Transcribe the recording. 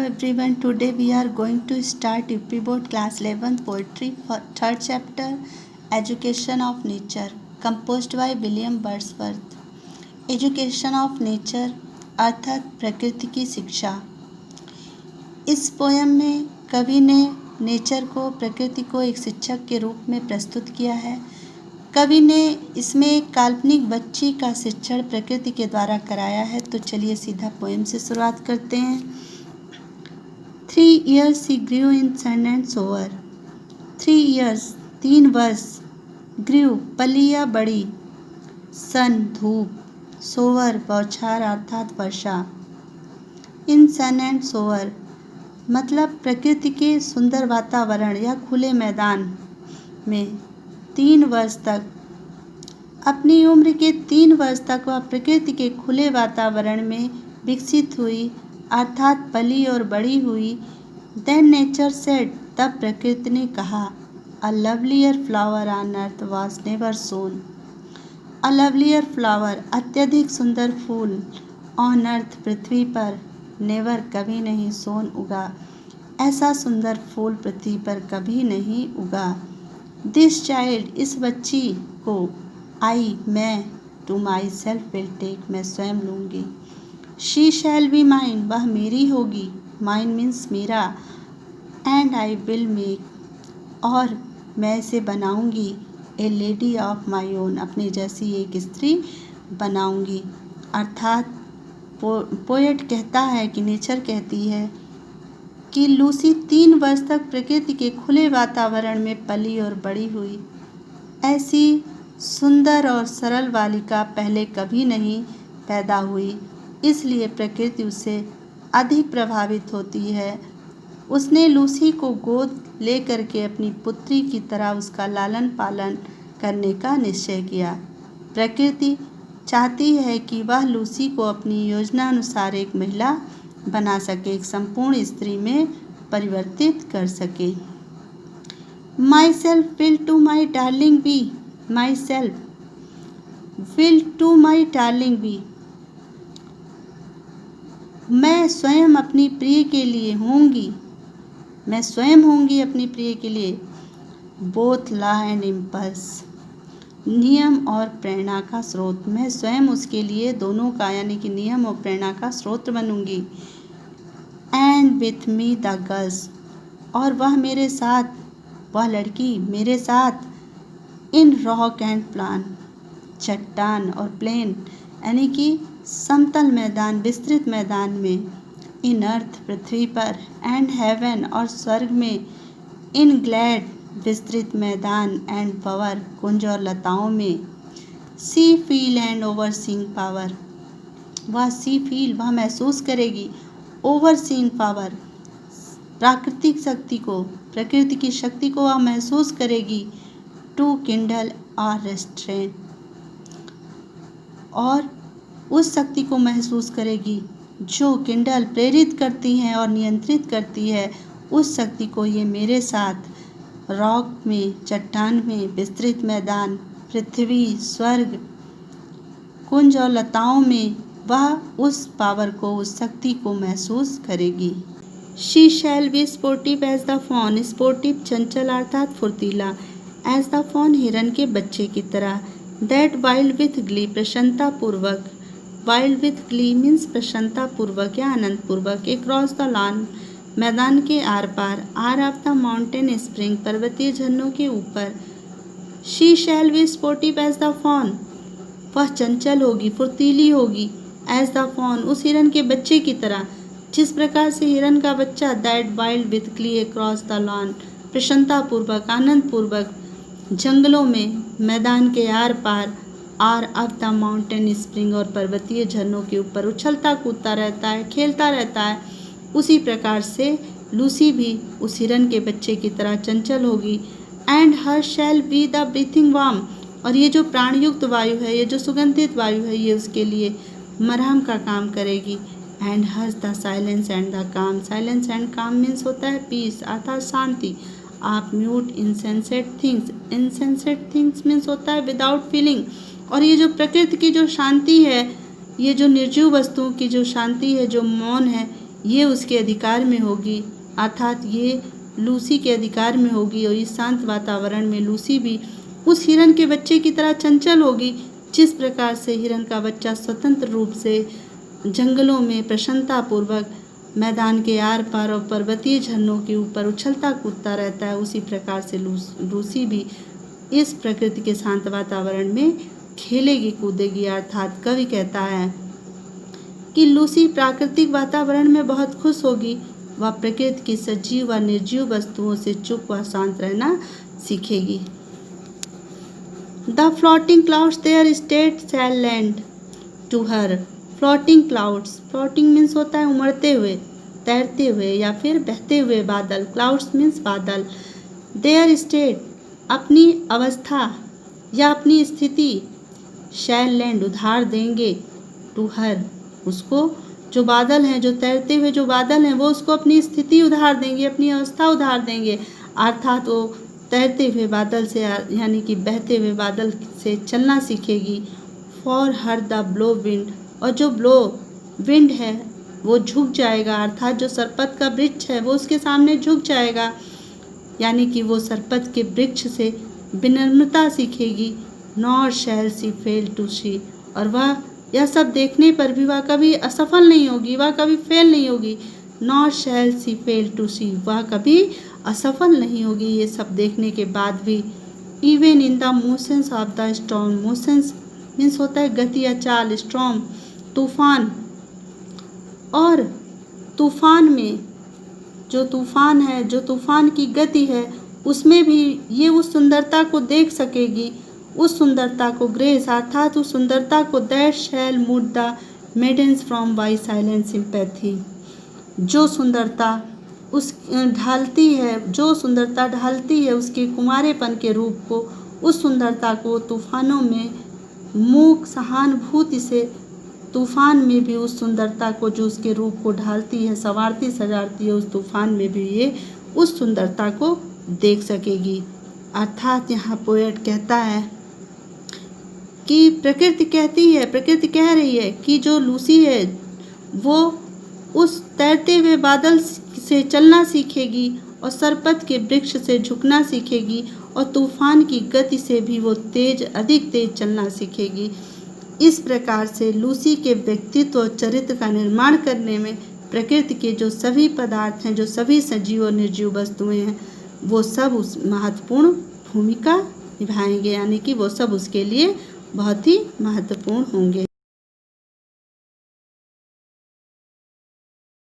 everyone, today we are going to start UP Board class 11 poetry for third chapter Education of Nature composed by William Wordsworth. Education of nature अर्थात प्रकृति की शिक्षा। इस poem में कवि ने nature को, प्रकृति को एक शिक्षक के रूप में प्रस्तुत किया है। कवि ने इसमें एक काल्पनिक बच्ची का शिक्षण प्रकृति के द्वारा कराया है। तो चलिए सीधा पोयम से शुरुआत करते हैं। 3 years he grew in sun and sower. 3 years 3 वर्ष grew पली या बड़ी, सन धूप, सोवर बौछार अर्थात वर्षा। इन सन एंड सोवर मतलब प्रकृति के सुंदर वातावरण या खुले मैदान में 3 वर्ष तक, अपनी उम्र के 3 वर्ष तक वह प्रकृति के खुले वातावरण में विकसित हुई अर्थात पली और बड़ी हुई। देन नेचर सेड, तब प्रकृति ने कहा, a lovelier flower on earth was never sown. A lovelier flower अत्यधिक सुंदर फूल, ऑन अर्थ पृथ्वी पर, नेवर कभी नहीं, सोन उगा, ऐसा सुंदर फूल पृथ्वी पर कभी नहीं उगा। दिस चाइल्ड इस बच्ची को, आई मैं, to myself will take मैं स्वयं लूँगी। शी शैल बी माइन वह मेरी होगी, माइन मीन्स मेरा, एंड आई विल मेक और मैं इसे बनाऊँगी, ए लेडी ऑफ माई ओन अपनी जैसी एक स्त्री बनाऊँगी। अर्थात पोएट कहता है कि नेचर कहती है कि लूसी 3 वर्ष तक प्रकृति के खुले वातावरण में पली और बड़ी हुई। ऐसी सुंदर और सरल बालिका पहले कभी नहीं पैदा हुई, इसलिए प्रकृति उससे अधिक प्रभावित होती है। उसने लूसी को गोद लेकर के अपनी पुत्री की तरह उसका लालन पालन करने का निश्चय किया। प्रकृति चाहती है कि वह लूसी को अपनी योजना अनुसार एक महिला बना सके, एक संपूर्ण स्त्री में परिवर्तित कर सके। Myself will to my darling be, myself will to my darling be मैं स्वयं अपनी प्रिय के लिए होंगी, मैं स्वयं होंगी अपनी प्रिय के लिए। बोथ लॉ एंड इम्पल्स नियम और प्रेरणा का स्रोत, मैं स्वयं उसके लिए दोनों का यानी कि नियम और प्रेरणा का स्रोत बनूंगी। And with me the girls और वह मेरे साथ, वह लड़की मेरे साथ, इन रॉक एंड प्लान चट्टान और प्लेन यानी कि समतल मैदान, विस्तृत मैदान में, इन अर्थ पृथ्वी पर, एंड हेवन और स्वर्ग में, इन ग्लैड विस्तृत मैदान, एंड पावर कुंज और लताओं में, सी फील एंड ओवरसीइंग पावर वह सी फील वह महसूस करेगी, ओवरसीइंग पावर प्राकृतिक शक्ति को, प्रकृति की शक्ति को वह महसूस करेगी। टू किंडल और रेस्ट्रेन और उस शक्ति को महसूस करेगी जो किंडल प्रेरित करती है और नियंत्रित करती है। उस शक्ति को ये मेरे साथ रॉक में, चट्टान में, विस्तृत मैदान, पृथ्वी, स्वर्ग, कुंज और लताओं में वह उस पावर को, उस शक्ति को महसूस करेगी। She shall be sportive as the fawn, sportive चंचल अर्थात फुर्तीला, एज द फॉन हिरन के बच्चे की तरह। दैट वाइल्ड विथ ग्ली प्रसन्नता पूर्वक, वाइल्ड विथ ग्ली मीन्स प्रसन्नता पूर्वक या आनंद पूर्वक। अक्रॉस द लॉन मैदान के आर पार, or up the mountain spring पर्वतीय झरनों के ऊपर। She shall be sportive as the fawn वह चंचल होगी, फुर्तीली होगी, एज द फॉन उस हिरन के बच्चे की तरह, जिस प्रकार से हिरन का बच्चा that wild with glee across the lawn प्रसन्नता पूर्वक, आनंद पूर्वक जंगलों में, मैदान के आर पार, or up the mountain spring और पर्वतीय झरनों के ऊपर उछलता कूदता रहता है, खेलता रहता है, उसी प्रकार से लूसी भी उस हिरन के बच्चे की तरह चंचल होगी। And her shall be the breathing warm और ये जो प्राणयुक्त वायु है, ये जो सुगंधित वायु है, ये उसके लिए मरहम का काम करेगी। And hers the silence and the calm, silence and calm means होता है पीस अर्थात शांति। आप mute insensate things, insensate things means होता है विदाउट फीलिंग। और ये जो प्रकृति की जो शांति है, ये जो निर्जीव वस्तुओं की जो शांति है, जो मौन है, ये उसके अधिकार में होगी, अर्थात ये लूसी के अधिकार में होगी। और इस शांत वातावरण में लूसी भी उस हिरन के बच्चे की तरह चंचल होगी। जिस प्रकार से हिरन का बच्चा स्वतंत्र रूप से जंगलों में प्रसन्नतापूर्वक मैदान के आर पार और पर्वतीय झरनों के ऊपर उछलता कूदता रहता है, उसी प्रकार से लूसी भी इस प्रकृति के शांत वातावरण में खेलेगी कूदेगी। अर्थात कवि कहता है कि लूसी प्राकृतिक वातावरण में बहुत खुश होगी। वह प्रकृति की सजीव व निर्जीव वस्तुओं से चुप व शांत रहना सीखेगी। The floating clouds their state shall lend to her. Floating clouds, floating means होता है उमड़ते हुए, तैरते हुए या फिर बहते हुए बादल। क्लाउड्स मीन्स बादल। देयर स्टेट अपनी अवस्था या अपनी स्थिति, शैल लैंड उधार देंगे, टू हर उसको, जो बादल हैं, जो तैरते हुए जो बादल हैं, वो उसको अपनी स्थिति उधार देंगे, अपनी अवस्था उधार देंगे। अर्थात वो तैरते हुए बादल से यानी कि बहते हुए बादल से चलना सीखेगी। For her the blow wind, और जो ब्लो विंड है वो झुक जाएगा, अर्थात जो सरपत का वृक्ष है वो उसके सामने झुक जाएगा, यानी कि वो सरपत के वृक्ष से विनम्रता सीखेगी। Nor shall she fail to see, और वह यह सब देखने पर भी वह कभी असफल नहीं होगी, वह कभी फेल नहीं होगी। Nor shall she fail to see, वह कभी असफल नहीं होगी ये सब देखने के बाद भी। Even in the motions of the storm, motions means होता है गति या चाल, स्टॉर्म तूफान, और तूफान में जो तूफान है, जो तूफान की गति है, उसमें भी ये उस सुंदरता को देख सकेगी, उस सुंदरता को ग्रेस, अर्थात उस सुंदरता को that shell move the maidens from by silent sympathy. जो सुंदरता उस ढालती है, जो सुंदरता ढालती है उसके कुमारेपन के रूप को, उस सुंदरता को तूफानों में मूक सहानुभूति से, तूफान में भी उस सुंदरता को जो उसके रूप को ढालती है, संवारती सजारती है, उस तूफान में भी ये उस सुंदरता को देख सकेगी। अर्थात यहाँ पोएट कहता है कि प्रकृति कहती है, प्रकृति कह रही है कि जो लूसी है वो उस तैरते हुए बादल से चलना सीखेगी और सरपत के वृक्ष से झुकना सीखेगी, और तूफान की गति से भी वो अधिक तेज चलना सीखेगी। इस प्रकार से लूसी के व्यक्तित्व और चरित्र का निर्माण करने में प्रकृति के जो सभी पदार्थ हैं, जो सभी सजीव और निर्जीव वस्तुएं हैं, वो सब उस महत्वपूर्ण भूमिका निभाएंगे, यानी कि वो सब उसके लिए बहुत ही महत्वपूर्ण होंगे।